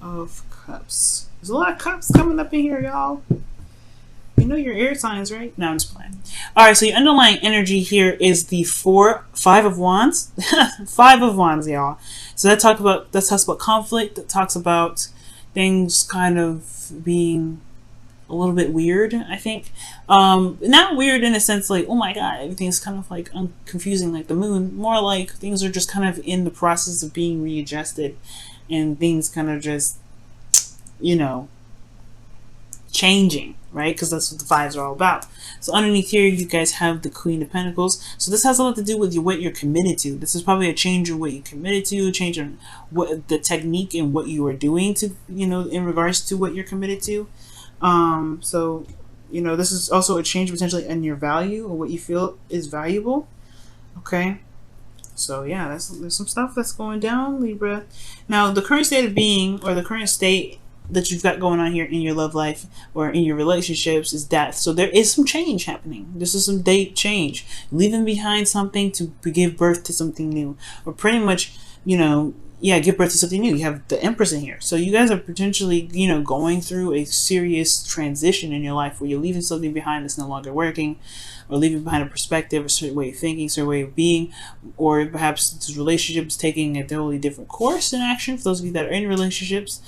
of Cups. There's a lot of cups coming up in here, y'all. You know your air signs, right? No, I'm just playing. All right, so your underlying energy here is the five of wands, five of wands, y'all. So that talks about conflict. That talks about things kind of being a little bit weird. I think, not weird in a sense like, oh my god, everything's kind of like confusing like the moon. More like things are just kind of in the process of being readjusted, and things kind of just, you know, changing, right? Because that's what the fives are all about. So underneath here, you guys have the Queen of Pentacles. So this has a lot to do with what you're committed to. This is probably a change in what you're committed to, a change in what the technique and what you are doing to, you know, in regards to what you're committed to. So, you know, this is also a change potentially in your value or what you feel is valuable. Okay. So yeah, there's some stuff that's going down, Libra. Now, the current state of being, or the current state that you've got going on here in your love life or in your relationships, is death. So there is some change happening. This is some date change, leaving behind something to give birth to something new, or pretty much, you know, yeah, give birth to something new. You have the Empress in here, so you guys are potentially, you know, going through a serious transition in your life where you're leaving something behind that's no longer working, or leaving behind a perspective, a certain way of thinking, a certain way of being, or perhaps this relationship is taking a totally different course in action. For those of you that are in relationships,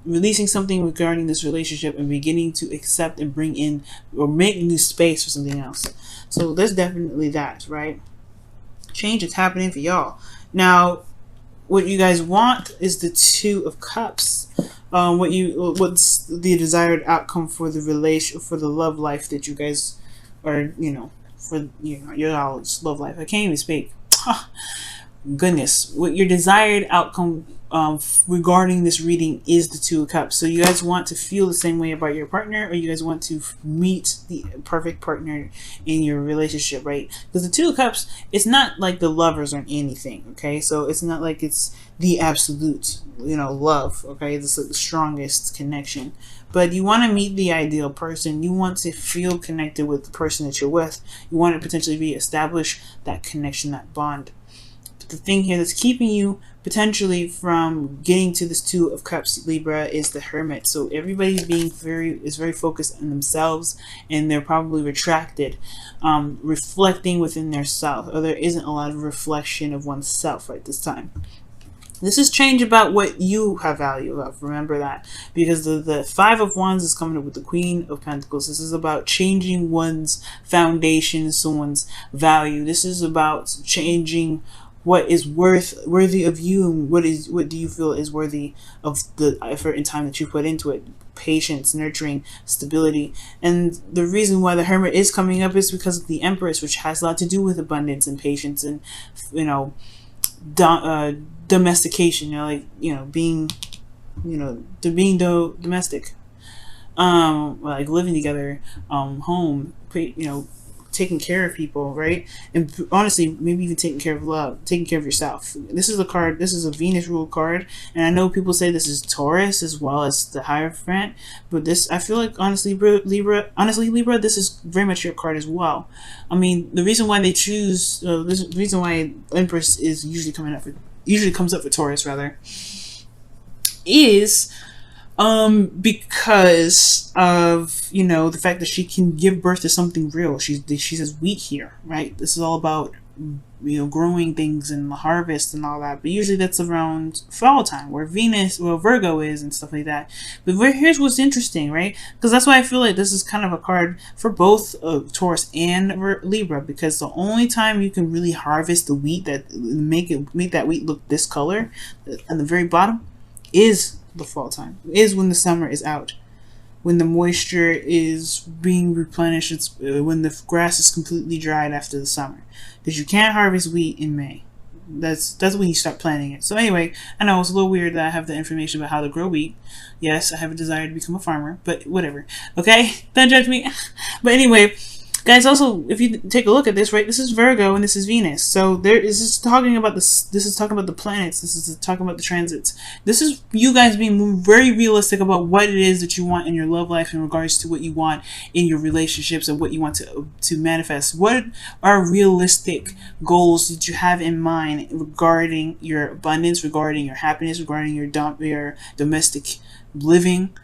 releasing something regarding this relationship and beginning to accept and bring in or make new space for something else. So there's definitely that, right? Change is happening for y'all. Now, what you guys want is the Two of Cups. What's the desired outcome for the for the love life that you guys are, you know, for, you know, your all's love life. I can't even speak. Goodness, what your desired outcome regarding this reading is the Two of Cups. So you guys want to feel the same way about your partner, or you guys want to meet the perfect partner in your relationship, right? Because the Two of Cups, it's not like the lovers or anything, okay? So it's not like it's the absolute, you know, love, okay? It's like the strongest connection. But you want to meet the ideal person. You want to feel connected with the person that you're with. You want to potentially establish that connection, that bond. The thing here that's keeping you potentially from getting to this Two of Cups, Libra, is the Hermit. So everybody's very focused on themselves, and they're probably retracted, reflecting within their self, or there isn't a lot of reflection of oneself right this time. This is change about what you have value of. Remember that, because the Five of Wands is coming up with the Queen of Pentacles. This is about changing one's foundation, someone's value. This is about changing what is worthy of you, and what do you feel is worthy of the effort and time that you put into it. Patience, nurturing, stability. And the reason why the Hermit is coming up is because of the Empress, which has a lot to do with abundance and patience, and, you know, domestication, you know, like, you know, being, you know, domestic, like living together, home, you know, taking care of people, right? And honestly, maybe even taking care of love, taking care of yourself. This is a card, this is a Venus rule card, and I know people say this is Taurus as well as the Hierophant, but this, I feel like, honestly, Libra, this is very much your card as well. I mean, the reason why they choose, the reason why Empress is usually comes up for Taurus, rather, is because of, you know, the fact that she can give birth to something real. She says wheat here, right? This is all about, you know, growing things and the harvest and all that. But usually that's around fall time, where Virgo is and stuff like that. But here's what's interesting, right? Because that's why I feel like this is kind of a card for both Taurus and Libra, because the only time you can really harvest the wheat, that make that wheat look this color at the very bottom, is the fall time, is when the summer is out, when the moisture is being replenished. It's when the grass is completely dried after the summer, because you can't harvest wheat in May. That's when you start planting it. So anyway, I know it's a little weird that I have the information about how to grow wheat. Yes, I have a desire to become a farmer, but whatever. Okay, don't judge me. But anyway, Guys, also, if you take a look at this, right, this is Virgo and this is Venus. So there is this talking about this is talking about the planets. This is talking about the transits. This is you guys being very realistic about what it is that you want in your love life in regards to what you want in your relationships and what you want to manifest. What are realistic goals that you have in mind regarding your abundance, regarding your happiness, regarding your domestic living,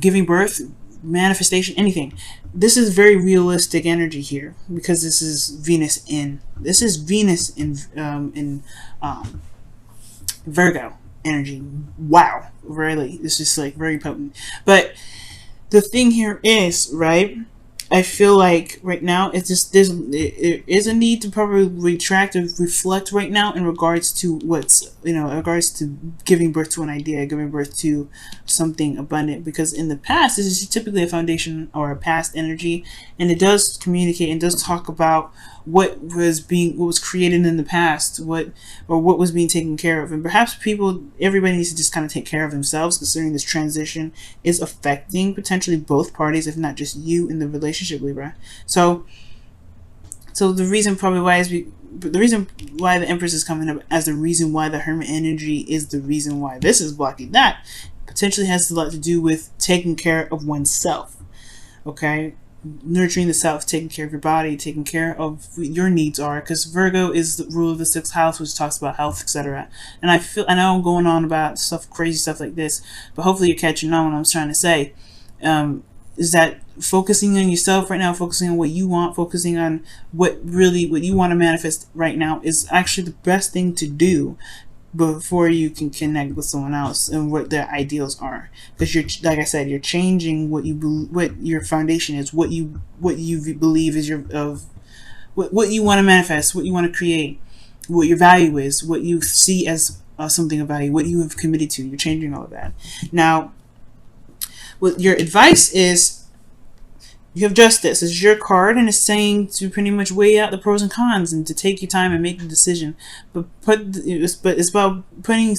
giving birth, manifestation, anything. This is very realistic energy here because this is Venus in Virgo energy. Wow, really, this is like very potent. But the thing here is, right, I feel like right now it's just there is a need to probably retract or reflect right now in regards to what's in regards to giving birth to an idea, giving birth to something abundant, because in the past this is typically a foundation or a past energy, and it does communicate and does talk about what was created in the past, what was being taken care of. And perhaps everybody needs to just kind of take care of themselves, considering this transition is affecting potentially both parties, if not just you in the relationship, Libra. So the reason why the Empress is coming up as the reason why the Hermit energy is the reason why this is blocking that potentially has a lot to do with taking care of oneself. Okay, nurturing the self, taking care of your body, taking care of what your needs are, because Virgo is the rule of the 6th house, which talks about health, etc. And I know I'm going on about crazy stuff like this, but hopefully you're catching on what I'm trying to say. Is that focusing on yourself right now, focusing on what you want, focusing on what you want to manifest right now is actually the best thing to do before you can connect with someone else and what their ideals are, because like I said, you're changing what your foundation is, what you believe is what you want to manifest, what you want to create, what your value is, what you see as something of value, what you have committed to. You're changing all of that. Now, what your advice is, you have Justice. It's your card, and it's saying to pretty much weigh out the pros and cons and to take your time and make the decision. But it's about putting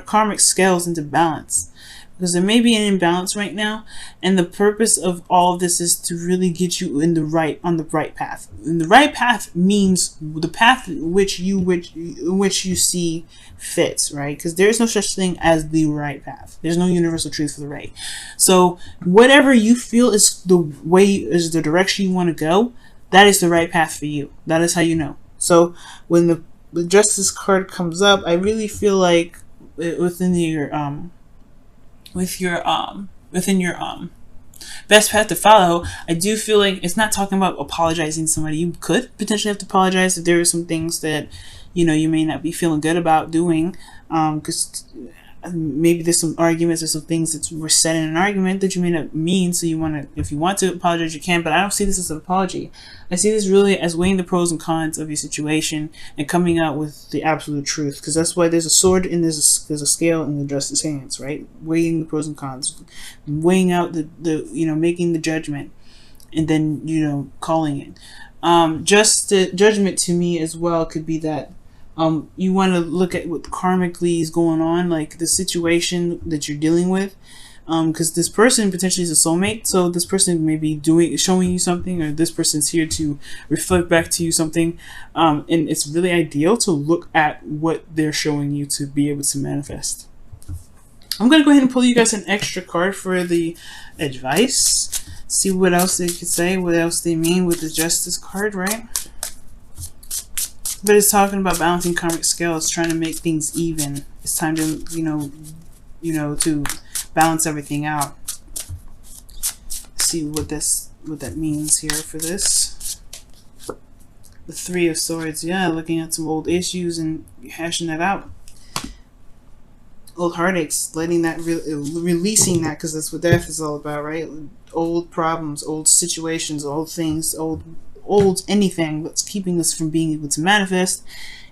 karmic scales into balance, because there may be an imbalance right now, and the purpose of all of this is to really get you on the right path. And the right path means the path which you see fits, right? Because there's no such thing as the right path. There's no universal truth for the right. So whatever you feel is the direction you want to go, that is the right path for you. That is how you know. So when the Justice card comes up, I really feel like within your best path to follow, I do feel like it's not talking about apologizing to somebody. You could potentially have to apologize if there are some things that you may not be feeling good about doing, because maybe there's some arguments or some things that were said in an argument that you may not mean. So if you want to apologize, you can. But I don't see this as an apology. I see this really as weighing the pros and cons of your situation and coming out with the absolute truth. Because that's why there's a sword and there's a scale in the Justice hands, right? Weighing the pros and cons, weighing out the making the judgment, and then calling it. Just the judgment to me as well could be that. You want to look at what karmically is going on, like the situation that you're dealing with, because this person potentially is a soulmate. So this person may be showing you something, or this person's here to reflect back to you something, and it's really ideal to look at what they're showing you to be able to manifest. I'm going to go ahead and pull you guys an extra card for the advice. See what else they could say, what else they mean with the Justice card, right? But it's talking about balancing karmic scales, trying to make things even. It's time to, to balance everything out. See what that means here for this. The Three of Swords, yeah, looking at some old issues and hashing that out. Old heartaches, letting that, releasing that, because that's what death is all about, right? Old problems, old situations, old things, old anything that's keeping us from being able to manifest.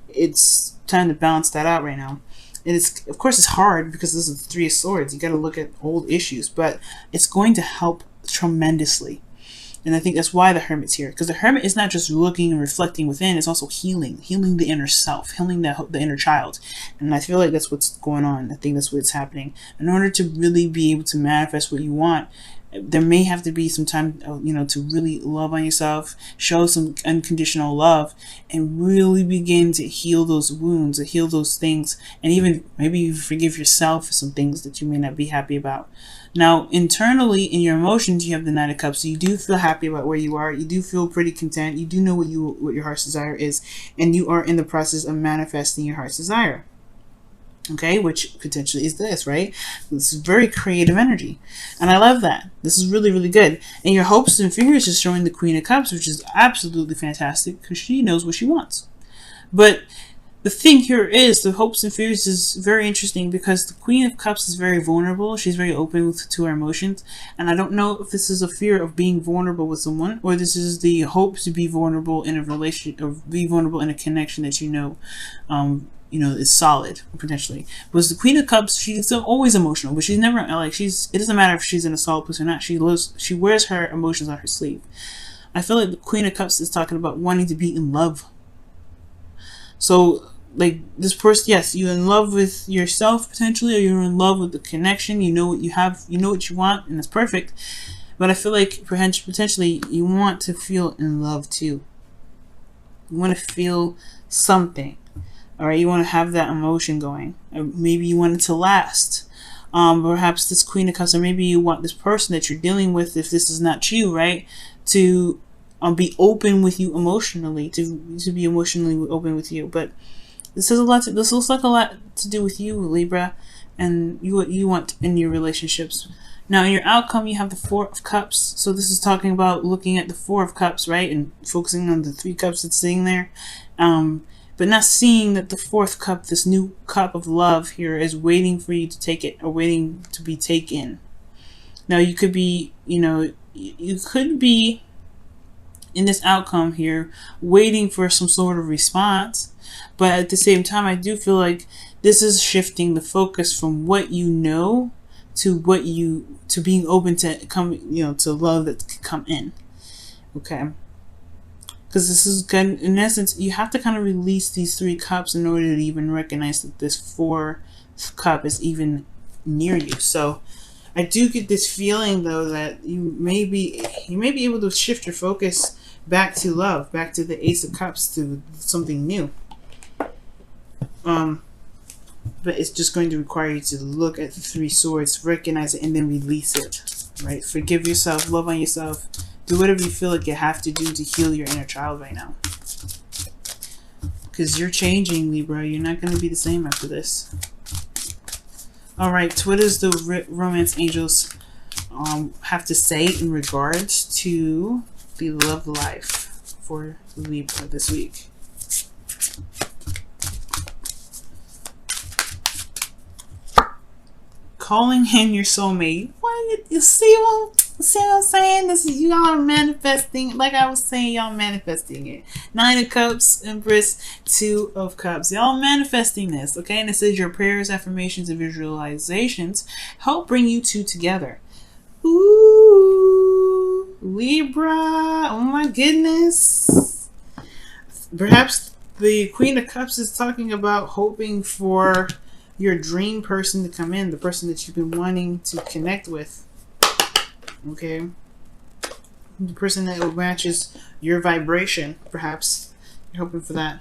It's time to balance that out right now. And of course it's hard because this is the Three of Swords. You got to look at old issues, but it's going to help tremendously. And I think that's why the Hermit's here, because the Hermit is not just looking and reflecting within, it's also healing the inner self, healing the inner child. And I feel like that's what's going on. I think that's what's happening. In order to really be able to manifest what you want, There may have to be some time, to really love on yourself, show some unconditional love, and really begin to heal those wounds, to heal those things, and even maybe you forgive yourself for some things that you may not be happy about. Now, internally in your emotions, you have the Knight of Cups. So you do feel happy about where you are. You do feel pretty content. You do know what your heart's desire is, and you are in the process of manifesting your heart's desire. Okay, which potentially is this, right? This is very creative energy, and I love that. This is really, really good. And your hopes and fears is showing the Queen of Cups, which is absolutely fantastic because she knows what she wants. But the thing here is the hopes and fears is very interesting because the Queen of Cups is very vulnerable. She's very open to her emotions, and I don't know if this is a fear of being vulnerable with someone, or this is the hope to be vulnerable in a relationship, or be vulnerable in a connection that is solid potentially. Because the Queen of Cups, she's always emotional, but she's never it doesn't matter if she's in a solid place or not. She wears her emotions on her sleeve. I feel like the Queen of Cups is talking about wanting to be in love. So like this person, yes, you're in love with yourself potentially, or you're in love with the connection. You know what you have, you know what you want, and it's perfect. But I feel like potentially you want to feel in love too. You want to feel something. All right, you want to have that emotion going. Or maybe you want it to last. Perhaps this Queen of Cups, or maybe you want this person that you're dealing with, if this is not you, right, to be open with you emotionally, to be emotionally open with you. But this looks like a lot to do with you, Libra, and what you want in your relationships. Now, in your outcome, you have the Four of Cups. So this is talking about looking at the Four of Cups, right, and focusing on the 3 cups that's sitting there, but not seeing that the 4th cup, this new cup of love here, is waiting for you to take it, or waiting to be taken. Now, you could be, you could be in this outcome here waiting for some sort of response, but at the same time, I do feel like this is shifting the focus from what you know to being open to to love that can come in. Okay, because this is good. In essence, you have to kind of release these 3 cups in order to even recognize that this 4th cup is even near you. So I do get this feeling though that you may be able to shift your focus back to love, back to the Ace of Cups, to something new. But it's just going to require you to look at the 3 swords, recognize it, and then release it. Right? Forgive yourself, love on yourself, do whatever you feel like you have to do to heal your inner child right now. Because you're changing, Libra. You're not going to be the same after this. All right, what does the romance angels have to say in regards to the love life for Libra this week? Calling in your soulmate. What? You see what I'm saying? This is, you all are manifesting. Like I was saying, y'all manifesting it. 9 of Cups, Empress, 2 of Cups. Y'all manifesting this, okay? And it says your prayers, affirmations, and visualizations help bring you 2 together. Ooh, Libra. Oh my goodness. Perhaps the Queen of Cups is talking about hoping for your dream person to come in, the person that you've been wanting to connect with. Okay, the person that matches your vibration, perhaps. You're hoping for that.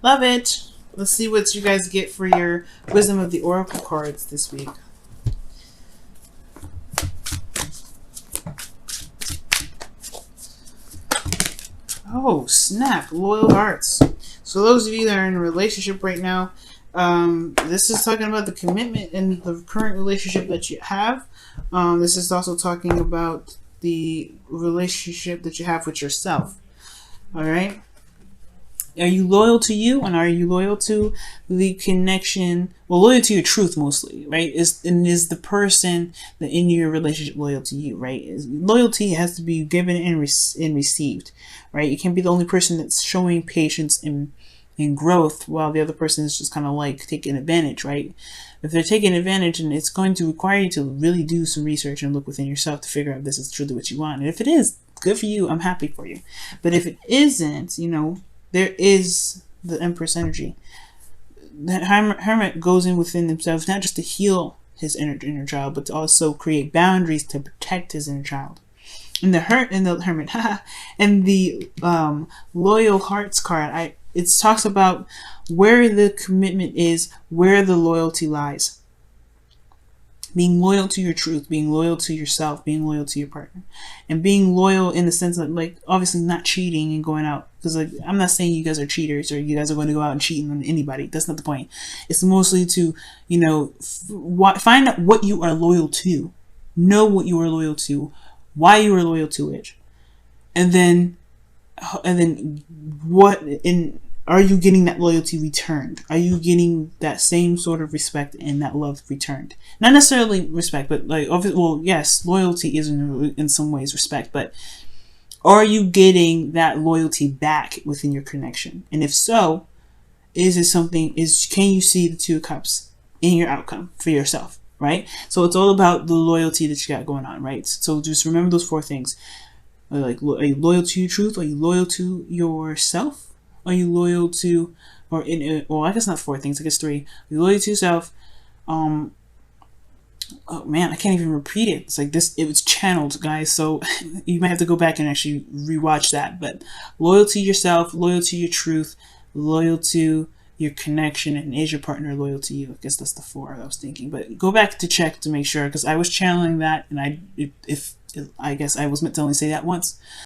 Love it. Let's see what you guys get for your Wisdom of the Oracle cards this week. Oh, snap. Loyal hearts. So those of you that are in a relationship right now, this is talking about the commitment in the current relationship that you have. This is also talking about the relationship that you have with yourself. All right. Are you loyal to you, and are you loyal to the connection? Well, loyal to your truth mostly, right? Is the person that in your relationship loyal to you, right? Loyalty has to be given and received, right? You can't be the only person that's showing patience and growth while the other person is just kind of like taking advantage, right? If they're taking advantage, and it's going to require you to really do some research and look within yourself to figure out if this is truly what you want. And if it is, good for you. I'm happy for you. But if it isn't, there is the Empress energy. The Hermit goes in within himself, not just to heal his inner child, but to also create boundaries to protect his inner child. And the hermit, and the loyal hearts card, it talks about where the commitment is, where the loyalty lies. Being loyal to your truth, being loyal to yourself, being loyal to your partner, and being loyal in the sense of, like, obviously not cheating and going out, because, like, I'm not saying you guys are cheaters or you guys are going to go out and cheat on anybody. That's not the point. It's mostly to, you know, find out what you are loyal to, know what you are loyal to, why you are loyal to it, and then what in. Are you getting that loyalty returned? Are you getting that same sort of respect and that love returned? Not necessarily respect, but like, well, yes, loyalty is in some ways respect, but are you getting that loyalty back within your connection? And if so, can you see the 2 of Cups in your outcome for yourself, right? So it's all about the loyalty that you got going on, right? So just remember those 4 things. Like, are you loyal to your truth? Are you loyal to yourself? Are you loyal to, well, I guess not 4 things, I guess 3. Are you loyal to yourself? Oh man, I can't even repeat it. It's like this, it was channeled, guys, so you might have to go back and actually rewatch that. But loyal to yourself, loyal to your truth, loyal to your connection, and is your partner loyal to you? I guess that's the 4 I was thinking. But go back to check to make sure, because I was channeling that, and I guess I was meant to only say that once.